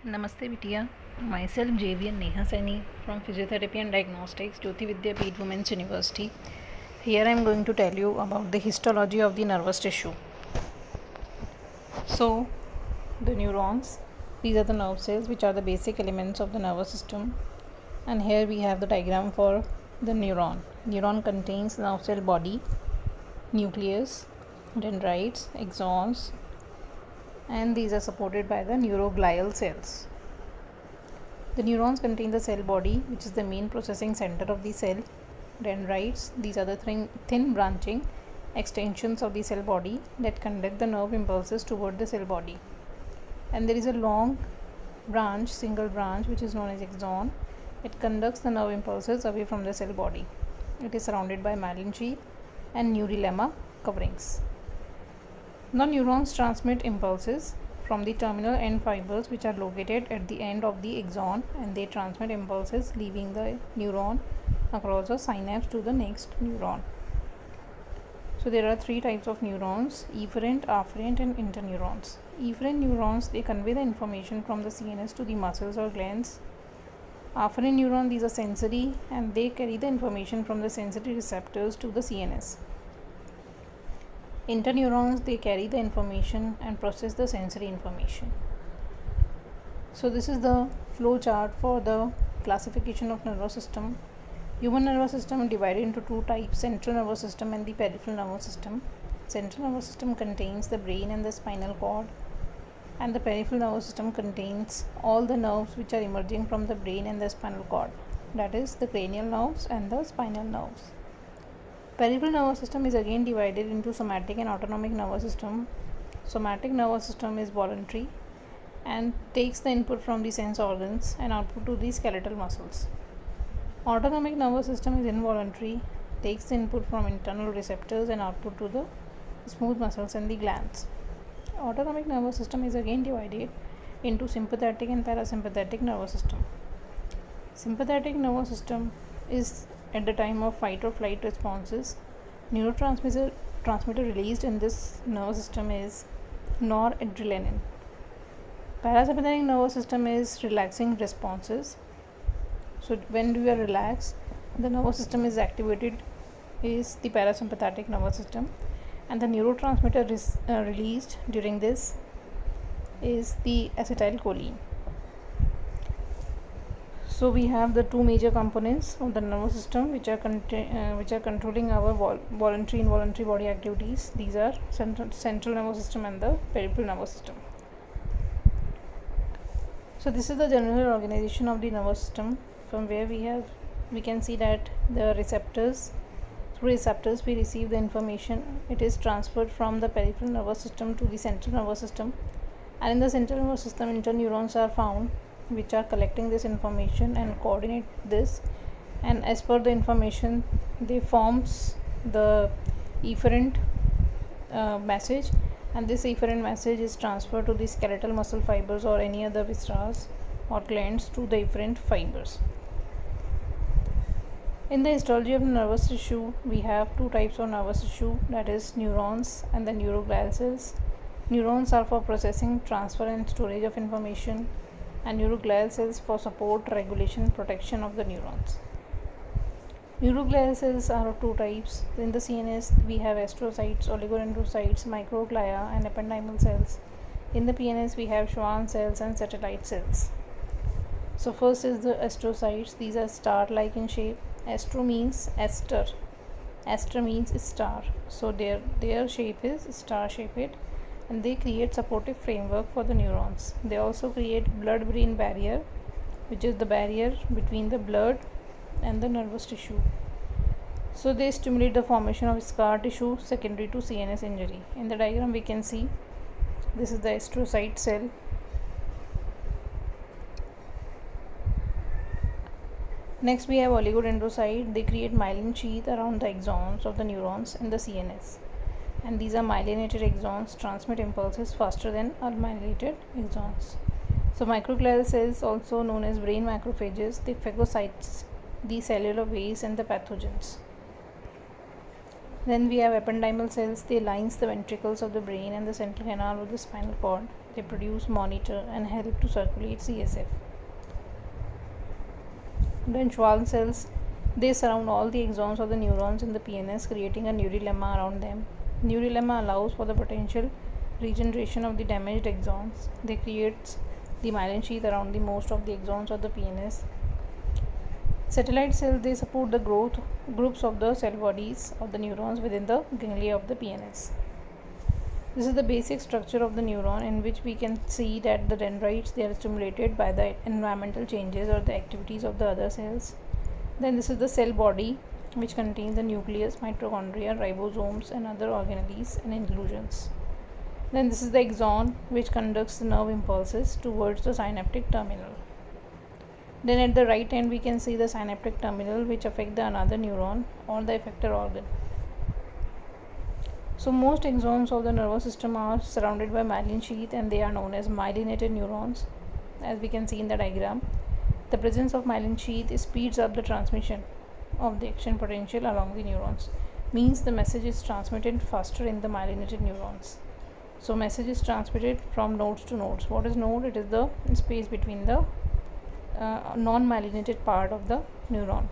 Namaste Vidya. Myself JVN Neha Saini from Physiotherapy and Diagnostics, Jyoti Vidyapeeth Women's University. Here I am going to tell you about the histology of the nervous tissue. So, the neurons, these are the nerve cells which are the basic elements of the nervous system. And here we have the diagram for the neuron. Neuron contains nerve cell body, nucleus, dendrites, axons, and these are supported by the neuroglial cells. The neurons contain the cell body, which is the main processing center of the cell. Dendrites, these are the thin branching extensions of the cell body that conduct the nerve impulses toward the cell body. And there is a long branch, single branch, which is known as axon. It conducts the nerve impulses away from the cell body. It is surrounded by myelin sheath and neurolemma coverings. Now neurons transmit impulses from the terminal end fibers which are located at the end of the axon, and they transmit impulses leaving the neuron across the synapse to the next neuron. So there are three types of neurons: efferent, afferent and interneurons. Efferent neurons, they convey the information from the CNS to the muscles or glands. Afferent neurons, these are sensory and they carry the information from the sensory receptors to the CNS. Interneurons, they carry the information and process the sensory information. So this is the flow chart for the classification of nervous system. Human nervous system divided into two types: central nervous system and the peripheral nervous system. Central nervous system contains the brain and the spinal cord, and the peripheral nervous system contains all the nerves which are emerging from the brain and the spinal cord, that is the cranial nerves and the spinal nerves. Peripheral nervous system is again divided into somatic and autonomic nervous system. Somatic nervous system is voluntary and takes the input from the sense organs and output to the skeletal muscles. Autonomic nervous system is involuntary, takes the input from internal receptors and output to the smooth muscles and the glands. Autonomic nervous system is again divided into sympathetic and parasympathetic nervous system. Sympathetic nervous system is at the time of fight or flight responses. Neurotransmitter released in this nervous system is noradrenaline. Parasympathetic nervous system is relaxing responses. So when we are relaxed, the nervous system is activated, is the parasympathetic nervous system, and the neurotransmitter released during this is the acetylcholine. So we have the two major components of the nervous system which are controlling our voluntary and involuntary body activities. These are central nervous system and the peripheral nervous system. So this is the general organization of the nervous system, from where we can see that the receptors, through receptors we receive the information. It is transferred from the peripheral nervous system to the central nervous system, and in the central nervous system interneurons are found which are collecting this information and coordinate this, and as per the information they forms the efferent message, and this efferent message is transferred to the skeletal muscle fibers or any other viscera or glands to the efferent fibers. In the histology of the nervous tissue, we have two types of nervous tissue, that is neurons and the neuroglial cells. Neurons are for processing, transfer and storage of information, and neuroglial cells for support, regulation, protection of the neurons. Neuroglial cells are of two types. In the CNS, we have astrocytes, oligodendrocytes, microglia and ependymal cells. In the PNS, we have Schwann cells and satellite cells. So first is the astrocytes. These are star-like in shape. Astro means aster. Aster means star. So their shape is star-shaped, and they create supportive framework for the neurons. They also create blood-brain barrier, which is the barrier between the blood and the nervous tissue. So they stimulate the formation of scar tissue secondary to CNS injury. In the diagram we can see this is the astrocyte cell. Next we have oligodendrocyte. They create myelin sheath around the axons of the neurons in the CNS, and these are myelinated axons, transmit impulses faster than unmyelinated axons. So microglial cells, also known as brain macrophages, they phagocytes the cellular waste and the pathogens. Then we have ependymal cells. They lines the ventricles of the brain and the central canal of the spinal cord. they produce, monitor, and help to circulate CSF. Then Schwann cells, they surround all the axons of the neurons in the PNS, creating a neurolemma around them. Neurolemma allows for the potential regeneration of the damaged axons. They create the myelin sheath around the most of the axons of the PNS. Satellite cells, they support the growth groups of the cell bodies of the neurons within the ganglia of the PNS. This is the basic structure of the neuron, in which we can see that the dendrites, they are stimulated by the environmental changes or the activities of the other cells. Then this is the cell body, which contains the nucleus, mitochondria, ribosomes, and other organelles and inclusions. Then this is the axon, which conducts the nerve impulses towards the synaptic terminal. Then at the right end we can see the synaptic terminal, which affect the another neuron or the effector organ. So most axons of the nervous system are surrounded by myelin sheath, and they are known as myelinated neurons, as we can see in the diagram. The presence of myelin sheath speeds up the transmission of the action potential along the neurons, means the message is transmitted faster in the myelinated neurons. So message is transmitted from nodes to nodes. What is node? It is the space between the non-myelinated part of the neuron.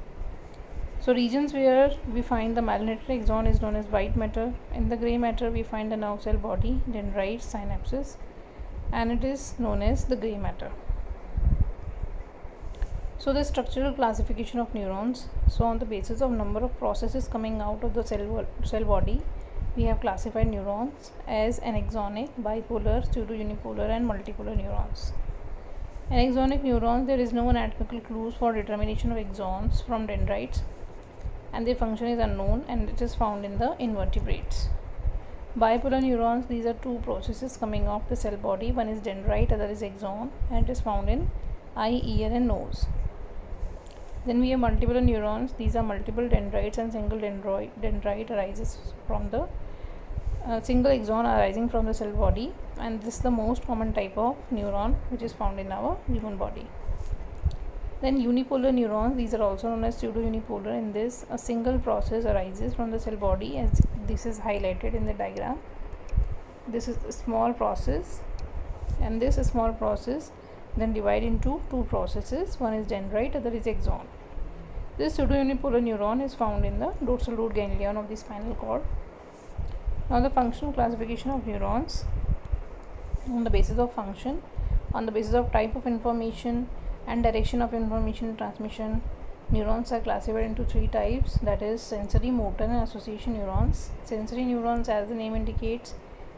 So regions where we find the myelinated axon is known as white matter. In the gray matter we find the nerve cell body, dendrites, synapses, and it is known as the gray matter. So the structural classification of neurons. So on the basis of number of processes coming out of the cell body, we have classified neurons as anaxonic, bipolar, pseudo-unipolar, and multipolar neurons. Anaxonic neurons, there is no anatomical clues for determination of axons from dendrites, and their function is unknown, and it is found in the invertebrates. Bipolar neurons, these are two processes coming off the cell body. One is dendrite, other is axon, and it is found in eye, ear, and nose. Then we have multipolar neurons. These are multiple dendrites, and single dendrite arises from the single axon arising from the cell body, and this is the most common type of neuron which is found in our human body. Then unipolar neurons, these are also known as pseudo-unipolar. In this, a single process arises from the cell body, as this is highlighted in the diagram. This is a small process, and this small process then divide into two processes. One is dendrite, other is axon. This pseudo-unipolar neuron is found in the dorsal root ganglion of the spinal cord. Now the functional classification of neurons on the basis of function, on the basis of type of information and direction of information transmission, neurons are classified into three types, that is sensory, motor, and association neurons. Sensory neurons, as the name indicates,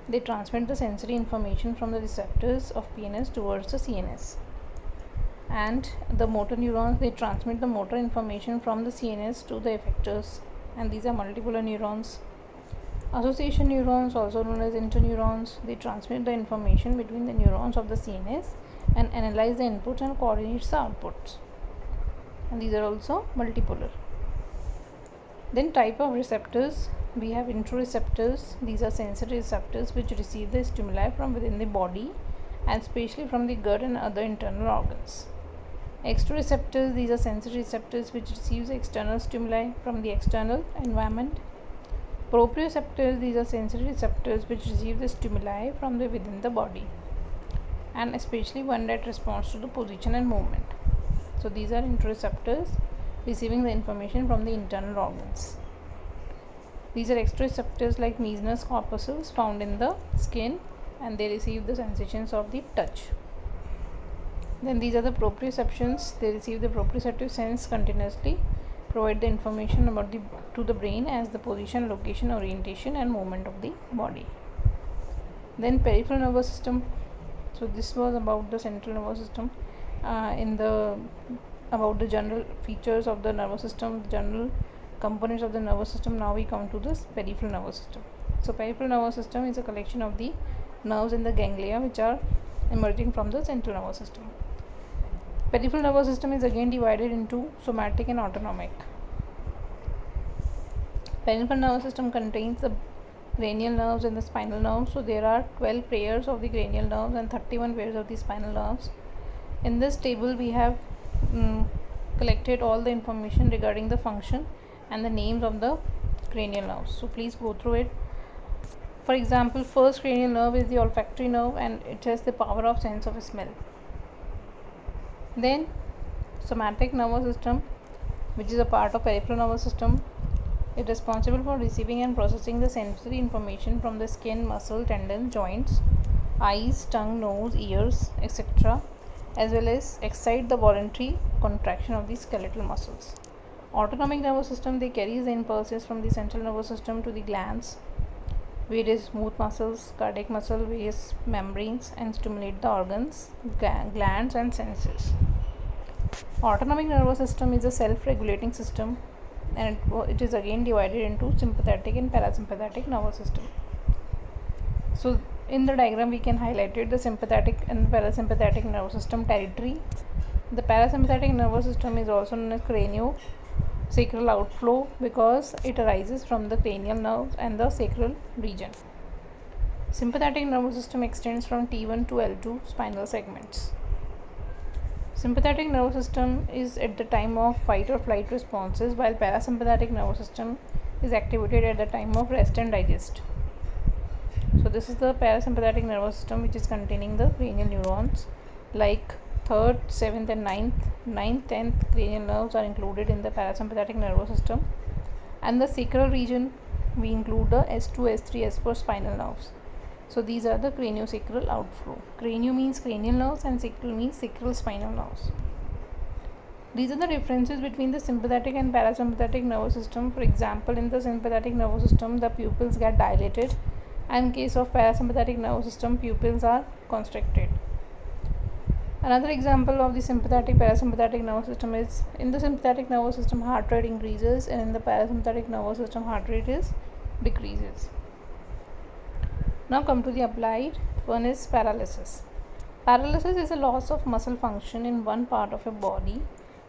they transmit the sensory information from the receptors of PNS towards the CNS. And the motor neurons, they transmit the motor information from the CNS to the effectors, and these are multipolar neurons. Association neurons, also known as interneurons, they transmit the information between the neurons of the CNS and analyze the inputs and coordinates the outputs, and these are also multipolar. Then type of receptors, we have interoceptors. These are sensory receptors which receive the stimuli from within the body, and especially from the gut and other internal organs. Exteroceptors, these are sensory receptors which receives external stimuli from the external environment. Proprioceptors, these are sensory receptors which receive the stimuli from the within the body, and especially one that responds to the position and movement. So these are interoceptors receiving the information from the internal organs. These are exteroceptors like Meissner's corpuscles found in the skin, and they receive the sensations of the touch. Then these are the proprioceptions. They receive the proprioceptive sense continuously, provide the information about to the brain as the position, location, orientation, and movement of the body. Then peripheral nervous system. So this was about the central nervous system. About the general features of the nervous system, the general components of the nervous system. Now we come to this peripheral nervous system. So peripheral nervous system is a collection of the nerves in the ganglia which are emerging from the central nervous system. Peripheral nervous system is again divided into somatic and autonomic. Peripheral nervous system contains the cranial nerves and the spinal nerves. So there are 12 pairs of the cranial nerves and 31 pairs of the spinal nerves. In this table we have collected all the information regarding the function and the names of the cranial nerves. So please go through it. For example, first cranial nerve is the olfactory nerve and it has the power of sense of smell. Then somatic nervous system, which is a part of peripheral nervous system, is responsible for receiving and processing the sensory information from the skin, muscle, tendons, joints, eyes, tongue, nose, ears, etc., as well as excite the voluntary contraction of the skeletal muscles. Autonomic nervous system, they carry the impulses from the central nervous system to the glands, various smooth muscles, cardiac muscle, various membranes, and stimulate the organs, glands and senses. Autonomic nervous system is a self-regulating system, and it is again divided into sympathetic and parasympathetic nervous system. So in the diagram we can highlight it, the sympathetic and parasympathetic nervous system territory. The parasympathetic nervous system is also known as craniosacral outflow because it arises from the cranial nerves and the sacral region. Sympathetic nervous system extends from T1 to L2 spinal segments. Sympathetic nervous system is at the time of fight or flight responses, while parasympathetic nervous system is activated at the time of rest and digest. So this is the parasympathetic nervous system, which is containing the cranial neurons like 3rd, 7th and 9th, 10th cranial nerves are included in the parasympathetic nervous system, and the sacral region we include the S2, S3, S4 spinal nerves. So these are the craniosacral outflow. Cranio means cranial nerves and sacral means sacral spinal nerves. These are the differences between the sympathetic and parasympathetic nervous system. For example, in the sympathetic nervous system the pupils get dilated, and in case of parasympathetic nervous system pupils are constricted. Another example of the sympathetic parasympathetic nervous system is, in the sympathetic nervous system heart rate increases, and in the parasympathetic nervous system heart rate decreases. Now come to the applied. One is paralysis. Paralysis is a loss of muscle function in one part of a body.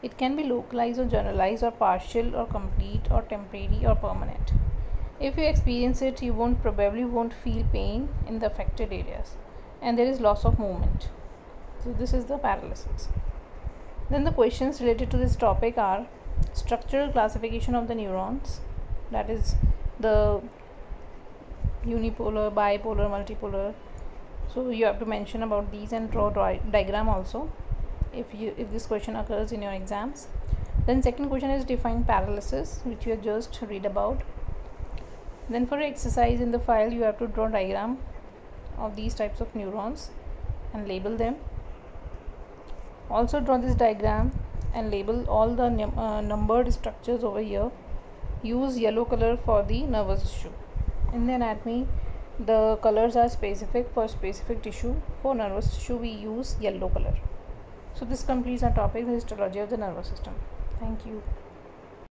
It can be localized or generalized or partial or complete or temporary or permanent. If you experience it, you probably won't feel pain in the affected areas, and there is loss of movement. So this is the paralysis. Then the questions related to this topic are structural classification of the neurons, that is the unipolar, bipolar, multipolar. So you have to mention about these and draw diagram also if this question occurs in your exams. Then second question is define paralysis, which you have just read about. Then for exercise in the file you have to draw diagram of these types of neurons and label them. Also draw this diagram and label all the numbered structures over here. Use yellow color for the nervous tissue. In the anatomy, the colors are specific for specific tissue. For nervous tissue we use yellow color. So this completes our topic, the histology of the nervous system. Thank you.